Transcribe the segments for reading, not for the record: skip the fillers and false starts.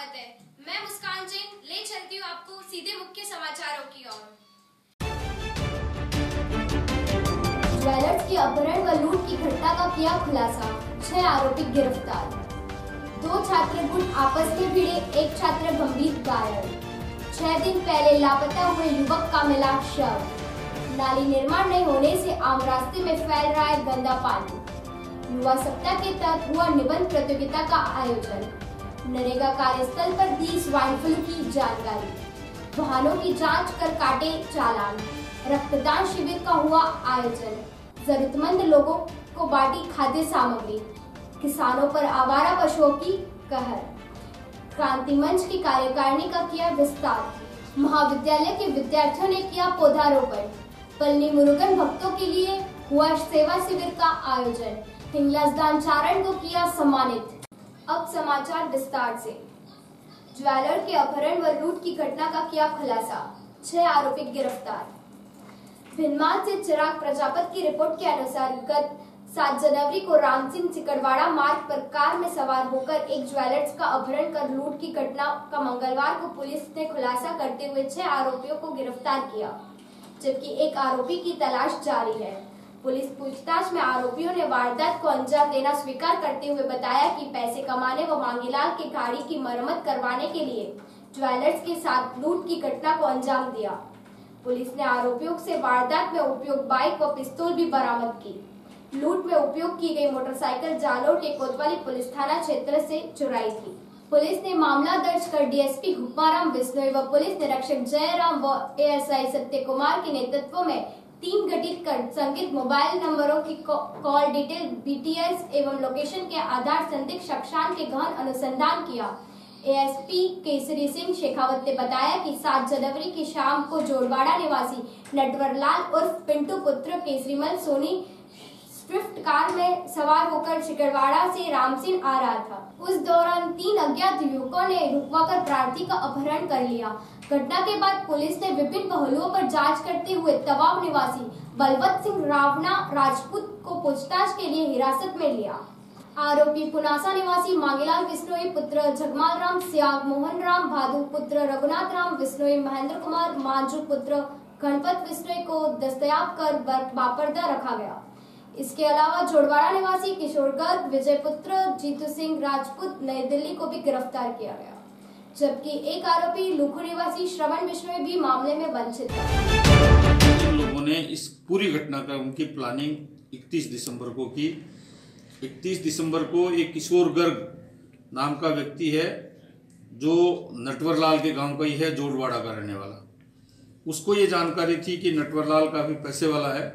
स्वागत है। मैं मुस्कान जैन ले चलती हूँ आपको सीधे मुख्य समाचारों की ओर। ज्वेलर्स के अपहरण व लूट की घटना का किया खुलासा, 6 आरोपी गिरफ्तार। 2 छात्र गुट आपस में भिड़े, 1 छात्र गंभीर घायल। 6 दिन पहले लापता हुए युवक का मिला शव। नाली निर्माण नहीं होने से आम रास्ते में फैल रहा है गंदा पानी। युवा सप्ताह के तहत हुआ निबंध प्रतियोगिता का आयोजन। नरेगा कार्यस्थल पर दी स्वाइन फ्लू की जानकारी। वाहनों की जांच कर काटे चालान। रक्तदान शिविर का हुआ आयोजन। जरूरतमंद लोगों को बांटी खाद्य सामग्री। किसानों पर आवारा पशुओं की कहर। क्रांति मंच की कार्यकारिणी का किया विस्तार। महाविद्यालय के विद्यार्थियों ने किया पौधारोपण। पलनी मुरुगन भक्तों के लिए हुआ सेवा शिविर का आयोजन। हिंगलाजदान चारण को किया सम्मानित। अब समाचार विस्तार से। ज्वेलर के अपहरण व लूट की घटना का किया खुलासा, 6 आरोपी गिरफ्तार। भिनमाल से चिराग प्रजापत की रिपोर्ट के अनुसार गत 7 जनवरी को रामसिंह सिकड़वाड़ा मार्ग पर कार में सवार होकर एक ज्वेलर्स का अपहरण कर लूट की घटना का मंगलवार को पुलिस ने खुलासा करते हुए 6 आरोपियों को गिरफ्तार किया, जबकि एक आरोपी की तलाश जारी है। पुलिस पूछताछ में आरोपियों ने वारदात को अंजाम देना स्वीकार करते हुए बताया कि पैसे कमाने व मांगीलाल की गाड़ी की मरम्मत करवाने के लिए ज्वेलर्स के साथ लूट की घटना को अंजाम दिया। पुलिस ने आरोपियों से वारदात में उपयोग बाइक व पिस्तौल भी बरामद की। लूट में उपयोग की गई मोटरसाइकिल जालोर के कोतवाली पुलिस थाना क्षेत्र से चुराई थी। पुलिस ने मामला दर्ज कर डीएसपी हुक्माराम बिश्नोई व पुलिस निरीक्षक जयराम व एएसआई सत्य कुमार के नेतृत्व में टीम गठित कर संगित मोबाइल नंबरों की कॉल डिटेल, बीटीएस एवं लोकेशन के आधार संदिग्ध शख्सान के गहन अनुसंधान किया। एएसपी केसरी सिंह शेखावत ने बताया कि 7 जनवरी की शाम को जोड़वाड़ा निवासी नटवरलाल उर्फ पिंटू पुत्र केसरीमल सोनी स्विफ्ट कार में सवार होकर सिकड़वाड़ा से रामसिंह आ रहा था। उस दौरान 3 अज्ञात युवकों ने रुकवाकर प्रार्थी का अपहरण कर लिया। घटना के बाद पुलिस ने विभिन्न पहलुओं पर जांच करते हुए तवाब निवासी बलवंत सिंह रावना राजपूत को पूछताछ के लिए हिरासत में लिया। आरोपी पुनासा निवासी मांगीलाल बिश्नोई पुत्र जगमाल राम सियाग, मोहन राम भादु पुत्र रघुनाथ राम बिश्नोई, महेंद्र कुमार मांझू पुत्र गणपत बिश्नोई को दस्तयाब कर बापरदा रखा गया। इसके अलावा जोड़वाड़ा निवासी किशोर गर्ग, विजय पुत्र जीतू सिंह राजपूत नई दिल्ली को भी गिरफ्तार किया गया, जबकि एक आरोपी लुखू निवासी श्रवण बिश्नोई भी मामले में वंचित है। इन लोगों ने इस पूरी घटना का उनकी प्लानिंग 31 दिसंबर को की। 31 दिसंबर को एक किशोर गर्ग नाम का व्यक्ति है जो नटवरलाल के गांव का ही है, जोड़वाड़ा का रहने वाला। उसको ये जानकारी थी कि नटवरलाल काफी पैसे वाला है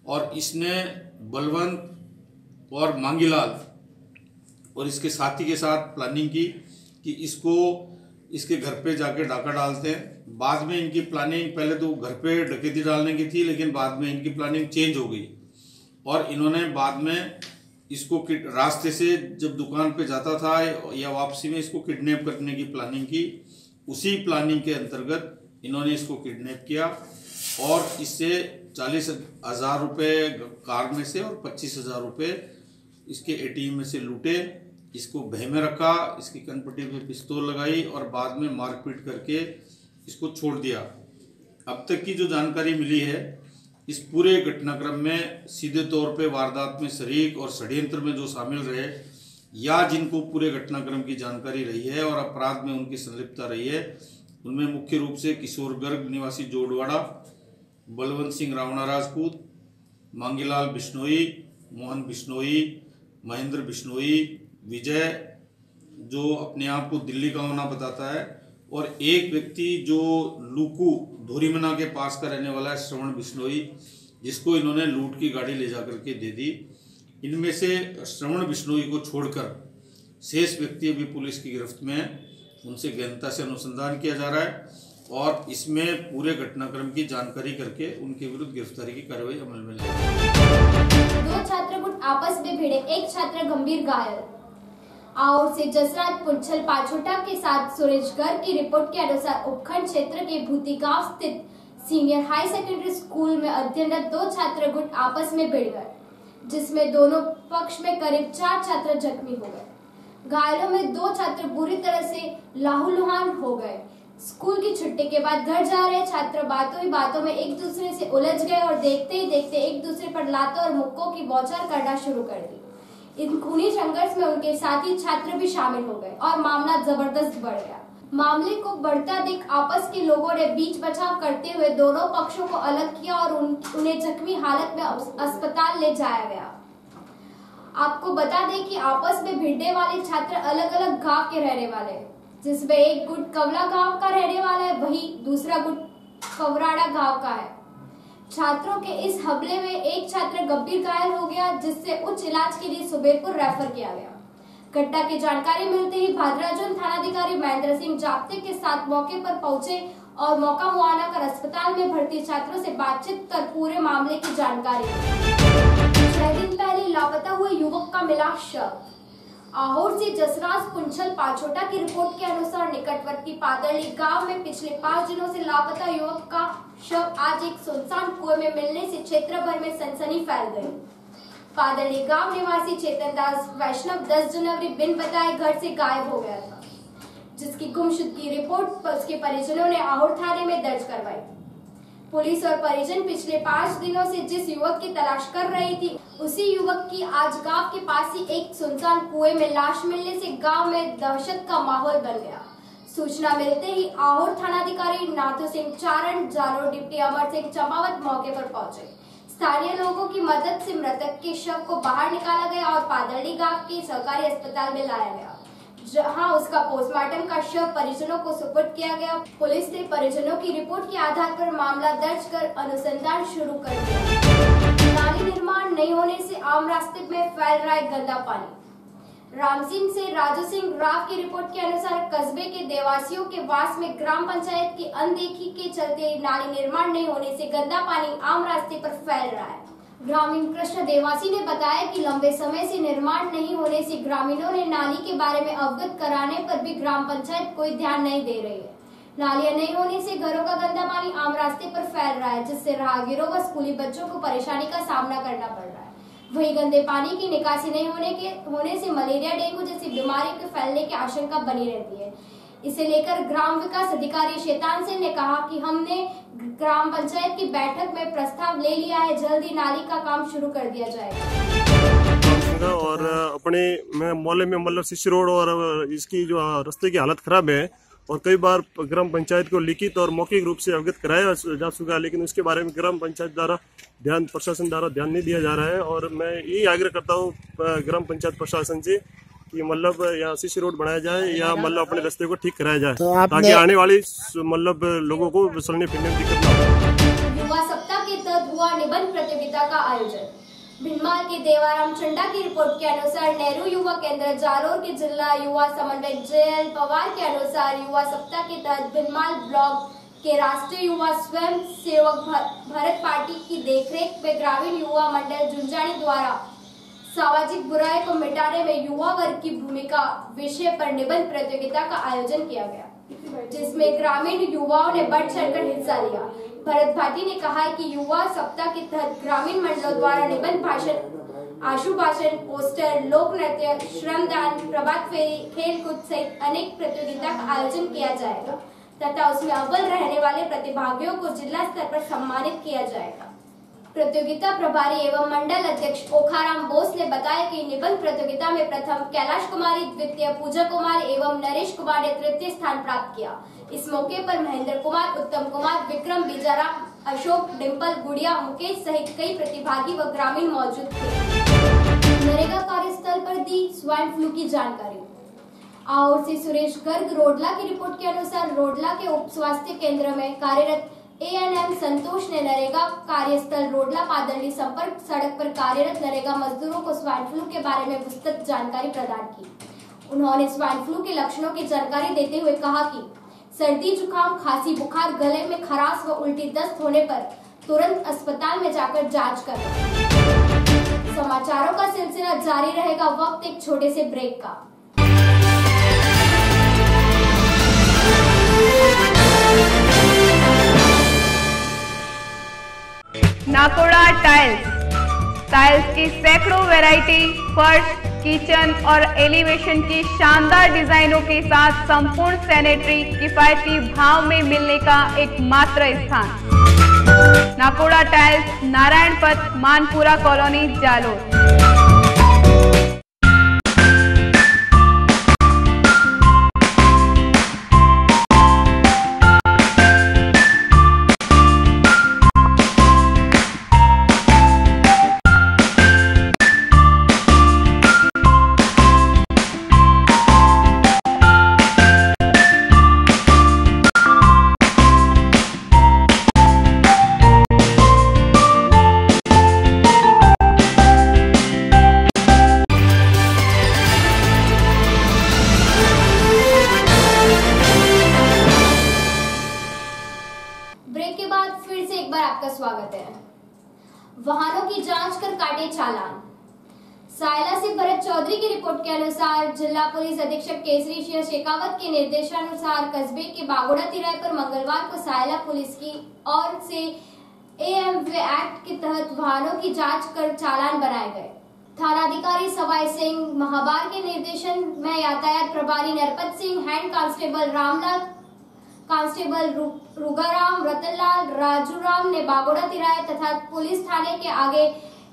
और इसने बलवंत और मांगीलाल और इसके साथी के साथ प्लानिंग की कि इसको इसके घर पे जाके डाका डालते हैं। बाद में इनकी प्लानिंग पहले तो घर पे डकैती डालने की थी, लेकिन बाद में इनकी प्लानिंग चेंज हो गई और इन्होंने बाद में इसको रास्ते से जब दुकान पे जाता था या वापसी में इसको किडनैप करने की प्लानिंग की। उसी प्लानिंग के अंतर्गत इन्होंने इसको किडनैप किया और इससे 40,000 रुपये कार में से और 25,000 रुपये इसके एटीएम में से लूटे। इसको भय में रखा, इसकी कनपट्टी पे पिस्तौल लगाई और बाद में मारपीट करके इसको छोड़ दिया। अब तक की जो जानकारी मिली है, इस पूरे घटनाक्रम में सीधे तौर पे वारदात में शरीक और षड्यंत्र में जो शामिल रहे या जिनको पूरे घटनाक्रम की जानकारी रही है और अपराध में उनकी संलिप्तता रही है, उनमें मुख्य रूप से किशोर गर्ग निवासी जोड़वाड़ा, बलवंत सिंह रावणा राजपूत, मांगीलाल बिश्नोई, मोहन बिश्नोई, महेंद्र बिश्नोई, विजय जो अपने आप को दिल्ली का होना बताता है और एक व्यक्ति जो लुकू धोरीमना के पास का रहने वाला है, श्रवण बिश्नोई, जिसको इन्होंने लूट की गाड़ी ले जा करके दे दी। इनमें से श्रवण बिश्नोई को छोड़कर शेष व्यक्ति अभी पुलिस की गिरफ्त में है। उनसे गहनता से अनुसंधान किया जा रहा है और इसमें पूरे घटनाक्रम की जानकारी करके उनके विरुद्ध गिरफ्तारी की कार्रवाई अमल में लाएगी। 2 छात्र गुट आपस में भिड़े, 1 छात्र गंभीर घायल। आउर से जसराज पुंछल पाछोटा के साथ सुरेश गर्ग की रिपोर्ट के अनुसार उपखंड क्षेत्र के भूती गांव स्थित सीनियर हाई सेकेंडरी स्कूल में अध्ययनरत 2 छात्र गुट आपस में भिड़ गए, जिसमें दोनों पक्ष में करीब 4 छात्र जख्मी हो गए। घायलों में 2 छात्र बुरी तरह से लहूलुहान हो गए। स्कूल की छुट्टी के बाद घर जा रहे छात्र बातों ही बातों में एक दूसरे से उलझ गए और देखते ही देखते एक दूसरे पर लातों और मुक्कों की बौछार करना शुरू कर दी। इन खूनी संघर्ष में उनके साथी छात्र भी शामिल हो गए और मामला जबरदस्त बढ़ गया। मामले को बढ़ता देख आपस के लोगों ने बीच बचाव करते हुए दोनों पक्षों को अलग किया और उन्हें जख्मी हालत में अस्पताल ले जाया गया। आपको बता दें कि आपस में भिड़ने वाले छात्र अलग अलग गांव के रहने वाले हैं, जिसमें एक गुट कवला गांव का रहने वाला है, वहीं दूसरा गुट कवराड़ा गांव का है। छात्रों के इस हमले में एक छात्र गंभीर घायल हो गया, जिससे उच्च इलाज के लिए सुबेरपुर रेफर किया गया। घटना की जानकारी मिलते ही भादराजोन थानाधिकारी महेंद्र सिंह जाप्ते के साथ मौके पर पहुंचे और मौका मुआयना कर अस्पताल में भर्ती छात्रों से बातचीत कर पूरे मामले की जानकारी दी। 6 दिन पहले लापता हुए युवक का मिला शव। आहोर से जसराज पुंछल पाछोटा की रिपोर्ट के अनुसार निकटवर्ती पादरली गांव में पिछले 5 दिनों से लापता युवक का शव आज एक सुनसान कुएं में मिलने से क्षेत्र भर में सनसनी फैल गई। पादरली गांव निवासी चेतन दास वैष्णव 10 जनवरी बिन बताए घर से गायब हो गया था, जिसकी गुमशुदगी की रिपोर्ट उसके परिजनों ने आहोर थाने में दर्ज करवाई। पुलिस और परिजन पिछले 5 दिनों से जिस युवक की तलाश कर रही थी, उसी युवक की आज गांव के पास ही एक सुनसान कुएं में लाश मिलने से गांव में दहशत का माहौल बन गया। सूचना मिलते ही आहोर थानाधिकारी नाथू सिंह चारण, जालोर डिप्टी अमर सिंह चंपावत मौके पर पहुंचे। स्थानीय लोगों की मदद से मृतक के शव को बाहर निकाला गया और पादरली गांव के सरकारी अस्पताल में लाया गया, जहां उसका पोस्टमार्टम का शव परिजनों को सुपुर्द किया गया। पुलिस ने परिजनों की रिपोर्ट के आधार पर मामला दर्ज कर अनुसंधान शुरू कर दिया। नाली निर्माण नहीं होने से आम रास्ते में फैल रहा है गंदा पानी। रामसिंह से राजू सिंह राव की रिपोर्ट के अनुसार कस्बे के देवासियों के वास में ग्राम पंचायत की अनदेखी के चलते नाली निर्माण नहीं होने से गंदा पानी आम रास्ते पर फैल रहा है। ग्रामीण कृष्ण देवासी ने बताया कि लंबे समय से निर्माण नहीं होने से ग्रामीणों ने नाली के बारे में अवगत कराने पर भी ग्राम पंचायत कोई ध्यान नहीं दे रही है। नालियां नहीं होने से घरों का गंदा पानी आम रास्ते पर फैल रहा है, जिससे राहगीरों व स्कूली बच्चों को परेशानी का सामना करना पड़ रहा है। वहीं गंदे पानी की निकासी नहीं होने से मलेरिया, डेंगू जैसी बीमारी के फैलने की आशंका बनी रहती है। इसे लेकर ग्राम विकास अधिकारी शैतान सिंह ने कहा कि हमने ग्राम पंचायत की बैठक में प्रस्ताव ले लिया है, जल्द ही नाली का काम शुरू कर दिया जाएगा। और अपने मोहल्ले में मतलब सिसी रोड और इसकी जो रास्ते की हालत खराब है और कई बार ग्राम पंचायत को लिखित और मौखिक रूप से अवगत कराया जा चुका है, लेकिन उसके बारे में ग्राम पंचायत द्वारा प्रशासन द्वारा ध्यान नहीं दिया जा रहा है। और मैं यही आग्रह करता हूँ ग्राम पंचायत प्रशासन से कि मतलब यहाँ सीसी रोड बनाया जाए या मतलब अपने रास्ते को ठीक कराया जाए, ताकि आने वाली मतलब लोगों को चलने फिरने में दिक्कत ना हो। युवा सप्ताह के तहत हुआ निबंध प्रतियोगिता का आयोजन। भिंडमाल के देवाराम चंडा की रिपोर्ट के अनुसार नेहरू युवा केंद्र जालोर के जिला युवा समन्वयक JL पवार के अनुसार युवा सप्ताह के तहत भिंडमाल ब्लॉक के राष्ट्रीय युवा स्वयं सेवक भारत पार्टी की देखरेख में ग्रामीण युवा मंडल झुंझानी द्वारा सामाजिक बुराई को मिटाने में युवा वर्ग की भूमिका विषय पर निबंध प्रतियोगिता का आयोजन किया गया, जिसमें ग्रामीण युवाओं ने बढ़ चढ़कर हिस्सा लिया। भरत भाटी ने कहा कि युवा सप्ताह के तहत ग्रामीण मंडलों द्वारा निबंध भाषण, आशु भाषण, पोस्टर, लोक नृत्य, श्रमदान, प्रभात फेरी, खेलकूद सहित अनेक प्रतियोगिता का आयोजन किया जाएगा तथा उसमें अव्वल रहने वाले प्रतिभागियों को जिला स्तर पर सम्मानित किया जाएगा। प्रतियोगिता प्रभारी एवं मंडल अध्यक्ष ओखाराम बोस ने बताया कि निबंध प्रतियोगिता में प्रथम कैलाश कुमारी, द्वितीय पूजा कुमार एवं नरेश कुमार ने तृतीय स्थान प्राप्त किया। इस मौके पर महेंद्र कुमार, उत्तम कुमार, विक्रम बिजारा, अशोक, डिम्पल, गुड़िया, मुकेश सहित कई प्रतिभागी व ग्रामीण मौजूद थे। नरेगा कार्यस्थल पर दी स्वाइन फ्लू की जानकारी। आहोर से सुरेश गर्ग रोडला की रिपोर्ट के अनुसार रोडला के उप स्वास्थ्य केंद्र में कार्यरत ANM संतोष ने नरेगा कार्यस्थल रोडला पादरली संपर्क सड़क पर कार्यरत नरेगा मजदूरों को स्वाइन फ्लू के बारे में विस्तृत जानकारी प्रदान की। उन्होंने स्वाइन फ्लू के लक्षणों की जानकारी देते हुए कहा कि सर्दी, जुकाम, खांसी, बुखार, गले में खराश व उल्टी दस्त होने पर तुरंत अस्पताल में जाकर जांच करें। समाचारों का सिलसिला जारी रहेगा, वक्त एक छोटे से ब्रेक का। नाकोड़ा टाइल्स की सैकड़ों वैरायटी, फर्श, किचन और एलिवेशन की शानदार डिजाइनों के साथ संपूर्ण सैनिटरी किफायती भाव में मिलने का एकमात्र स्थान नाकोड़ा टाइल्स, नारायण पथ, मानपुरा कॉलोनी, जालोर। स्वागत है। वाहनों की जांच कर काटे चालान। सायला से भरत चौधरी की रिपोर्ट के अनुसार जिला पुलिस अधीक्षक केसरी सिंह शेखावत के निर्देशानुसार कस्बे के बागोड़ा तिराहे पर मंगलवार को सायला पुलिस की ओर से एएमवी एक्ट के तहत वाहनों की जांच कर चालान बनाए गए। थानाधिकारी सवाई सिंह महाबार के निर्देशन में यातायात प्रभारी Narpat Singh, hand constable Ramlal, constable Rugaram, Ratanlal, Rajuram ने बागोड़ा तिराहे तथा पुलिस थाने के आगे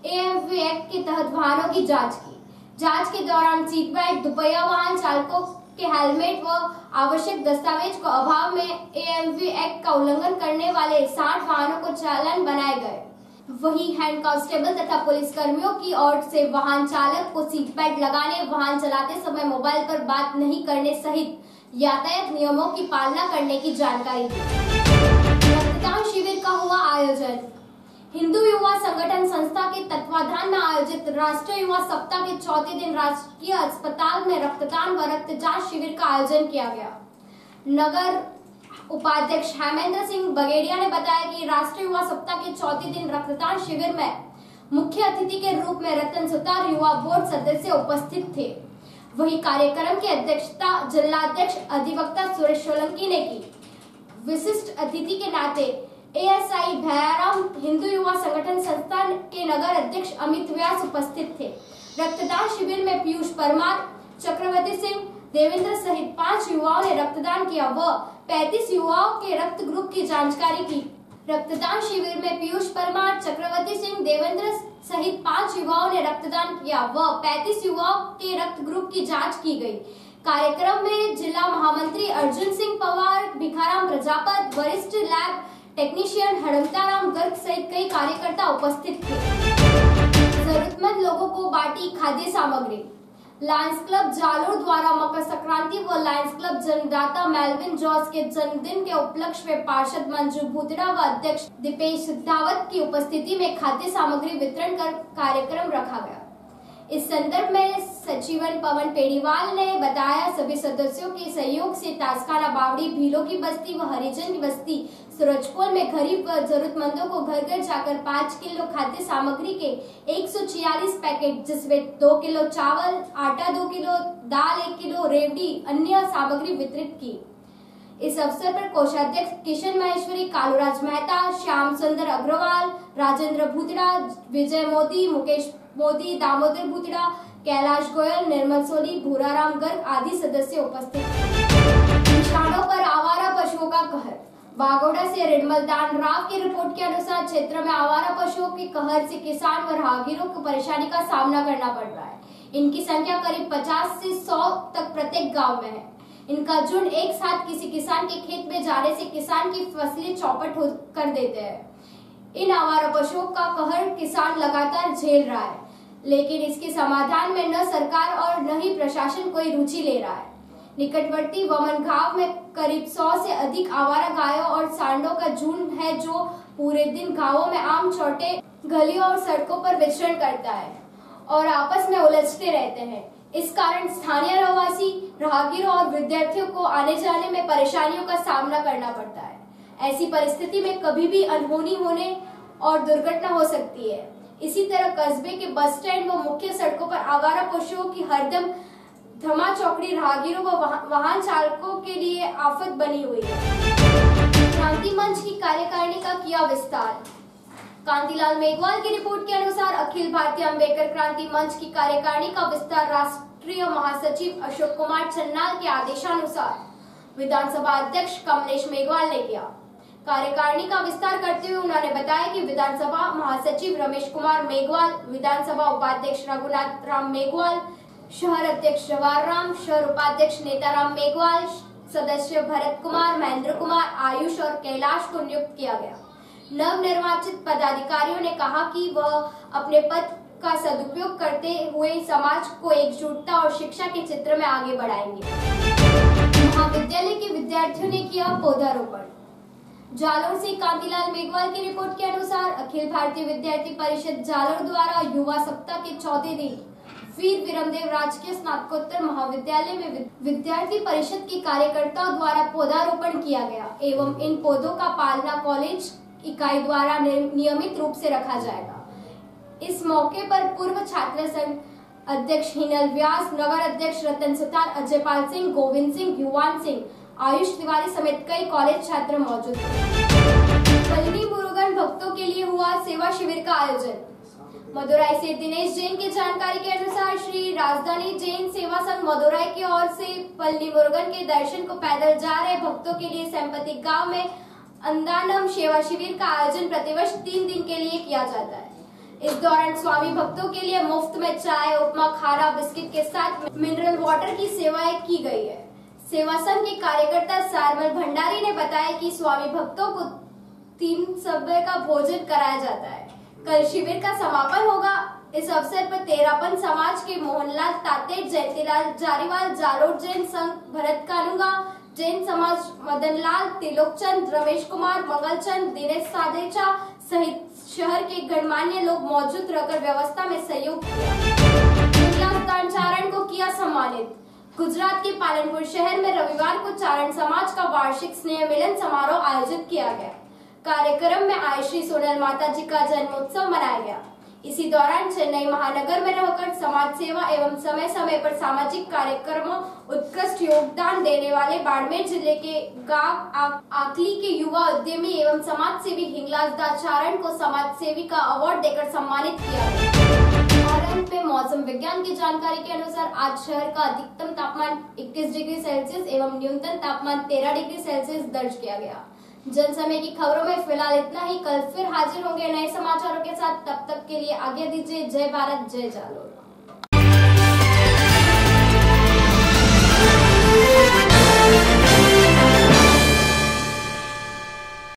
एएमवी एक्ट के तहत वाहनों की जांच की। जांच के दौरान सीट बेल्ट, दुपहिया वाहन चालकों के हेलमेट व आवश्यक दस्तावेज को अभाव में एएमवी एक्ट का उल्लंघन करने वाले 60 वाहनों को चालान बनाए गए। वहीं हैंड कांस्टेबल तथा पुलिस कर्मियों की ओर से वाहन चालक को सीट बेल्ट लगाने, वाहन चलाते समय मोबाइल पर बात नहीं करने सहित यातायात नियमों की पालना करने की जानकारी दी। रक्तदान शिविर का हुआ आयोजन। हिंदू युवा संगठन संस्था के तत्वाधान में आयोजित राष्ट्रीय युवा सप्ताह के चौथे दिन राजकीय अस्पताल में रक्तदान व रक्त जांच शिविर का आयोजन किया गया। नगर उपाध्यक्ष हेमेंद्र सिंह बगेड़िया ने बताया कि राष्ट्रीय युवा सप्ताह के चौथे दिन रक्तदान शिविर में मुख्य अतिथि के रूप में रतन सुतार युवा बोर्ड सदस्य उपस्थित थे। वही कार्यक्रम की अध्यक्षता जिलाध्यक्ष अधिवक्ता सुरेश सोलंकी ने की। विशिष्ट अतिथि के नाते एएसआई भैयाराम, हिंदू युवा संगठन संस्थान के नगर अध्यक्ष अमित व्यास उपस्थित थे। रक्तदान शिविर में पीयूष परमार, चक्रवर्ती सिंह, देवेंद्र सहित 5 युवाओं ने रक्तदान किया व 35 युवाओं के रक्त ग्रुप की जानकारी की। रक्तदान शिविर में पीयूष परमार, चक्रवर्ती सिंह, देवेंद्र सहित 5 युवाओं ने रक्तदान किया व 35 युवाओं के रक्त ग्रुप की जांच की गई। कार्यक्रम में जिला महामंत्री अर्जुन सिंह पवार, भिखाराम प्रजापत, वरिष्ठ लैब टेक्नीशियन हड़मताराम गर्ग सहित कई कार्यकर्ता उपस्थित थे। जरूरतमंद लोगों को बांटी खाद्य सामग्री। लायंस क्लब जालोर द्वारा मकर संक्रांति व लायंस क्लब जन्मदाता मेलविन जॉर्ज के जन्मदिन के उपलक्ष्य में पार्षद मंजू भूतड़ा व अध्यक्ष दीपेश सिद्धावत की उपस्थिति में खाद्य सामग्री वितरण कर कार्यक्रम रखा गया। इस संदर्भ में सचिवन पवन पेड़ीवाल ने बताया, सभी सदस्यों के सहयोग से ताजखाना बावड़ी, भीलों की बस्ती व हरिजन की बस्ती सूरजपोल में गरीब व जरूरतमंदों को घर घर जाकर 5 किलो खाद्य सामग्री के 146 पैकेट जिसमें 2 किलो चावल, आटा 2 किलो, दाल 1 किलो, रेवड़ी अन्य सामग्री वितरित की। इस अवसर पर कोषाध्यक्ष किशन महेश्वरी, कालूराज मेहता, श्याम सुंदर अग्रवाल, राजेंद्र भूतड़ा, विजय मोदी, मुकेश मोदी, दामोदर भूतड़ा, कैलाश गोयल, निर्मल सोली, भूराराम गर्ग आदि सदस्य उपस्थित थे। किसानों पर आवारा पशुओं का कहर। बागोड़ा से रिडमल दान राव की रिपोर्ट के अनुसार क्षेत्र में आवारा पशुओं के कहर से किसान व राहगीरों को परेशानी का सामना करना पड़ रहा है। इनकी संख्या करीब 50 से 100 तक प्रत्येक गांव में है। इनका झुंड एक साथ किसी किसान के खेत में जाने से किसान की फसलें चौपट कर देते हैं। इन आवारा पशुओं का कहर किसान लगातार झेल रहा है, लेकिन इसके समाधान में न सरकार और न ही प्रशासन कोई रुचि ले रहा है। निकटवर्ती वमन गांव में करीब 100 से अधिक आवारा गायों और सांडों का झुंड है जो पूरे दिन गांवों में आम छोटे गलियों और सड़कों पर विचरण करता है और आपस में उलझते रहते हैं। इस कारण स्थानीय रहवासी, राहगीरों और विद्यार्थियों को आने जाने में परेशानियों का सामना करना पड़ता है। ऐसी परिस्थिति में कभी भी अनहोनी होने और दुर्घटना हो सकती है। इसी तरह कस्बे के बस स्टैंड व मुख्य सड़कों पर आवारा पशुओं की हरदम धमा चौकड़ी राहगीरों व वाहन चालकों के लिए आफत बनी हुई है। क्रांति मंच की कार्यकारिणी का किया विस्तार। कांतिलाल मेघवाल की रिपोर्ट के अनुसार अखिल भारतीय अम्बेडकर क्रांति मंच की कार्यकारिणी का विस्तार राष्ट्रीय महासचिव अशोक कुमार चन्नाल के आदेशानुसार विधानसभा अध्यक्ष कमलेश मेघवाल ने किया। कार्यकारिणी का विस्तार करते हुए उन्होंने बताया कि विधानसभा महासचिव रमेश कुमार मेघवाल, विधानसभा उपाध्यक्ष रघुनाथ राम मेघवाल, शहर अध्यक्ष जवाहर राम, शहर उपाध्यक्ष नेताराम मेघवाल, सदस्य भरत कुमार, महेंद्र कुमार, आयुष और कैलाश को नियुक्त किया गया। नव निर्वाचित पदाधिकारियों ने कहा कि वह अपने पद का सदुपयोग करते हुए समाज को एकजुटता और शिक्षा के क्षेत्र में आगे बढ़ाएंगे। महाविद्यालय के विद्यार्थियों ने किया पौधारोपण। जालोर से कांतिलाल मेघवाल की रिपोर्ट के अनुसार अखिल भारतीय विद्यार्थी परिषद जालोर द्वारा युवा सप्ताह के चौथे दिन वीर विरमदेव राजकीय स्नातकोत्तर महाविद्यालय में विद्यार्थी परिषद के कार्यकर्ताओं द्वारा पौधारोपण किया गया एवं इन पौधों का पालना कॉलेज इकाई द्वारा नियमित रूप से रखा जाएगा। इस मौके पर पूर्व छात्र संघ अध्यक्ष हिनल व्यास, नगर अध्यक्ष रतन सुतार, अजय पाल सिंह, गोविंद सिंह, युवान सिंह, आयुष तिवारी समेत कई कॉलेज छात्र मौजूद थे। पल्ली मुरुगन भक्तों के लिए हुआ सेवा शिविर का आयोजन। मदुराई से दिनेश जैन की जानकारी के अनुसार श्री राजधानी जैन सेवा संघ मदुराई की ओर से पल्ली मुरुगन के दर्शन को पैदल जा रहे भक्तों के लिए सैंपतिक गांव में अंदानम सेवा शिविर का आयोजन प्रतिवर्ष 3 दिन के लिए किया जाता है। इस दौरान स्वामी भक्तों के लिए मुफ्त में चाय, उपमा, खाना, बिस्किट के साथ मिनरल वाटर की सेवाएं की गई है। सेवा संघ के कार्यकर्ता सारमल भंडारी ने बताया कि स्वामी भक्तों को 3 समय का भोजन कराया जाता है। कल शिविर का समापन होगा। इस अवसर पर तेरापन समाज के मोहनलाल ताते, जयंतीलाल जारीवाल, जालोर जैन संघ भरत कानूंगा, जैन समाज मदनलाल, तिलोकचंद, रमेश कुमार, मंगलचंद, दिनेश सादेचा सहित शहर के गणमान्य लोग मौजूद रहकर व्यवस्था में सहयोग किया। चारण को किया सम्मानित। गुजरात के पालनपुर शहर में रविवार को चारण समाज का वार्षिक स्नेह मिलन समारोह आयोजित किया गया। कार्यक्रम में आयश्री सोनल माता जी का जन्मोत्सव मनाया गया। इसी दौरान चेन्नई महानगर में रहकर समाज सेवा एवं समय समय पर सामाजिक कार्यक्रमों उत्कृष्ट योगदान देने वाले बाड़मेर जिले के गांव आकली के युवा उद्यमी एवं समाज सेवी हिंगलाज दाचारण को समाज सेवी का अवार्ड देकर सम्मानित किया गया। में मौसम विज्ञान की जानकारी के अनुसार आज शहर का अधिकतम तापमान 21 डिग्री सेल्सियस एवं न्यूनतम तापमान 13 डिग्री सेल्सियस दर्ज किया गया। जन समय की खबरों में फिलहाल इतना ही। कल फिर हाजिर होंगे नए समाचारों के साथ। तब तक के लिए आज्ञा दीजिए। जय भारत, जय जालोर।